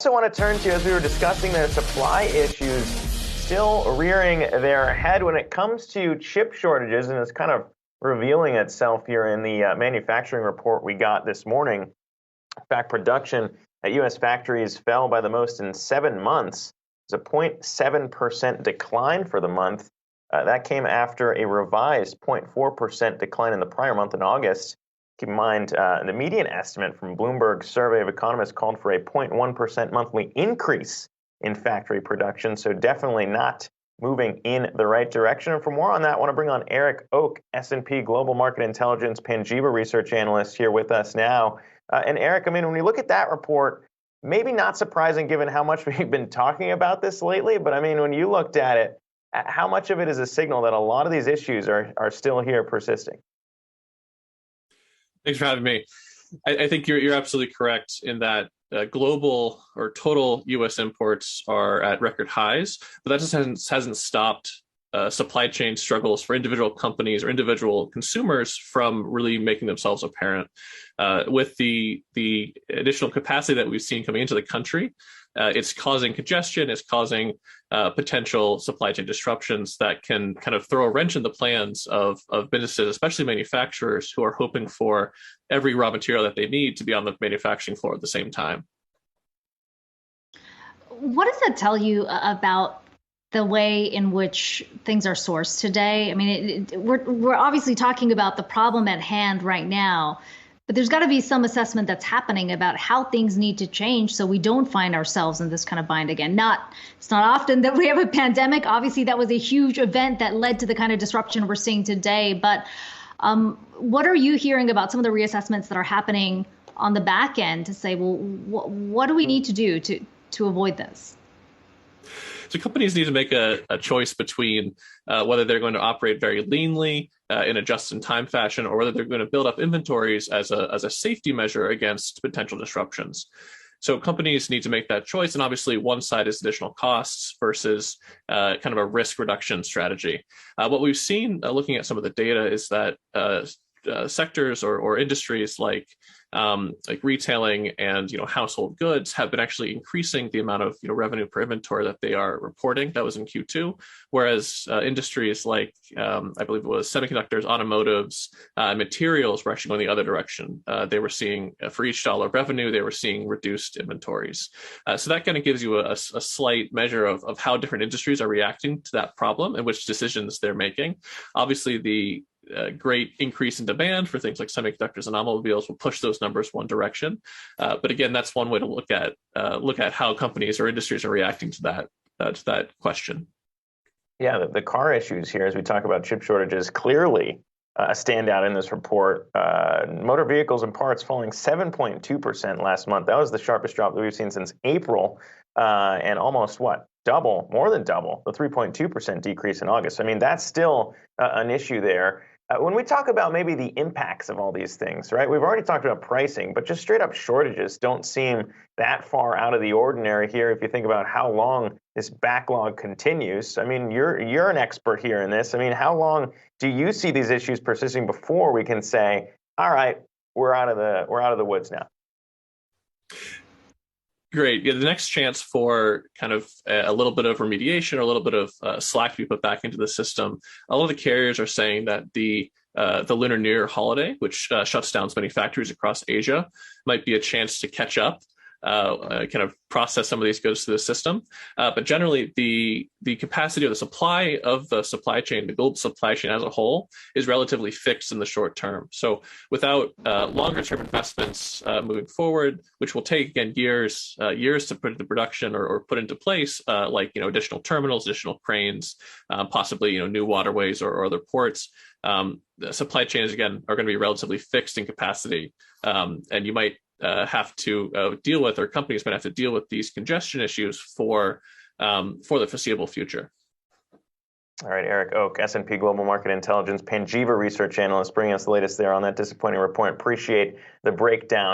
Also want to turn to, as we were discussing, the supply issues still rearing their head when it comes to chip shortages, and it's kind of revealing itself here in the manufacturing report we got this morning. In fact, production at U.S. factories fell by the most in 7 months. It's a 0.7% decline for the month. That came after a revised 0.4% decline in the prior month in August. Keep in mind, the median estimate from Bloomberg's survey of economists called for a 0.1% monthly increase in factory production, so definitely not moving in the right direction. And for more on that, I want to bring on Eric Oak, S&P Global Market Intelligence Panjiva research analyst, here with us now. And Eric, I mean, when you look at that report, maybe not surprising given how much we've been talking about this lately, but I mean, when you looked at it, how much of it is a signal that a lot of these issues are still here persisting? Thanks for having me. I think you're absolutely correct in that global or total U.S. imports are at record highs, but that just hasn't stopped supply chain struggles for individual companies or individual consumers from really making themselves apparent. With the additional capacity that we've seen coming into the country, it's causing congestion, it's causing potential supply chain disruptions that can kind of throw a wrench in the plans of businesses, especially manufacturers who are hoping for every raw material that they need to be on the manufacturing floor at the same time. What does that tell you about the way in which things are sourced today? I mean, we're obviously talking about the problem at hand right now, but there's got to be some assessment that's happening about how things need to change so we don't find ourselves in this kind of bind again. It's not often that we have a pandemic. Obviously, that was a huge event that led to the kind of disruption we're seeing today. But what are you hearing about some of the reassessments that are happening on the back end to say, well, what do we need to do to avoid this? So companies need to make a choice between whether they're going to operate very leanly in a just-in-time fashion, or whether they're going to build up inventories as a safety measure against potential disruptions. So companies need to make that choice, and obviously one side is additional costs versus kind of a risk reduction strategy. What we've seen looking at some of the data is that sectors or industries like retailing and household goods have been actually increasing the amount of revenue per inventory that they are reporting. That was in Q2, whereas industries like I believe it was semiconductors, automotives, materials were actually going the other direction. They were seeing for each dollar of revenue, they were seeing reduced inventories. So that kind of gives you a slight measure of how different industries are reacting to that problem and which decisions they're making. Obviously, the great increase in demand for things like semiconductors and automobiles will push those numbers one direction. But again, that's one way to look at how companies or industries are reacting to that question. Yeah, the car issues here, as we talk about chip shortages, clearly a standout in this report. Motor vehicles and parts falling 7.2% last month. That was the sharpest drop that we've seen since April, and almost more than double the 3.2% decrease in August. I mean, that's still an issue there. When we talk about maybe the impacts of all these things, right? We've already talked about pricing, but just straight up shortages don't seem that far out of the ordinary here if you think about how long this backlog continues. I mean, you're an expert here in this. I mean, how long do you see these issues persisting before we can say, all right, we're out of the woods now? Great. Yeah, the next chance for kind of a little bit of remediation or a little bit of slack to be put back into the system. A lot of the carriers are saying that the Lunar New Year holiday, which shuts down many factories across Asia, might be a chance to catch up, kind of process some of these goods through the system. But generally, the capacity or the supply of the supply chain, the global supply chain as a whole, is relatively fixed in the short term. So without longer term investments moving forward, which will take, again, years to put into production or put into place, like additional terminals, additional cranes, possibly new waterways or other ports, the supply chains, again, are going to be relatively fixed in capacity. And you might have to deal with, or companies might have to deal with these congestion issues for the foreseeable future. All right, Eric Oak, S&P Global Market Intelligence, Panjiva research analyst, bringing us the latest there on that disappointing report. Appreciate the breakdown.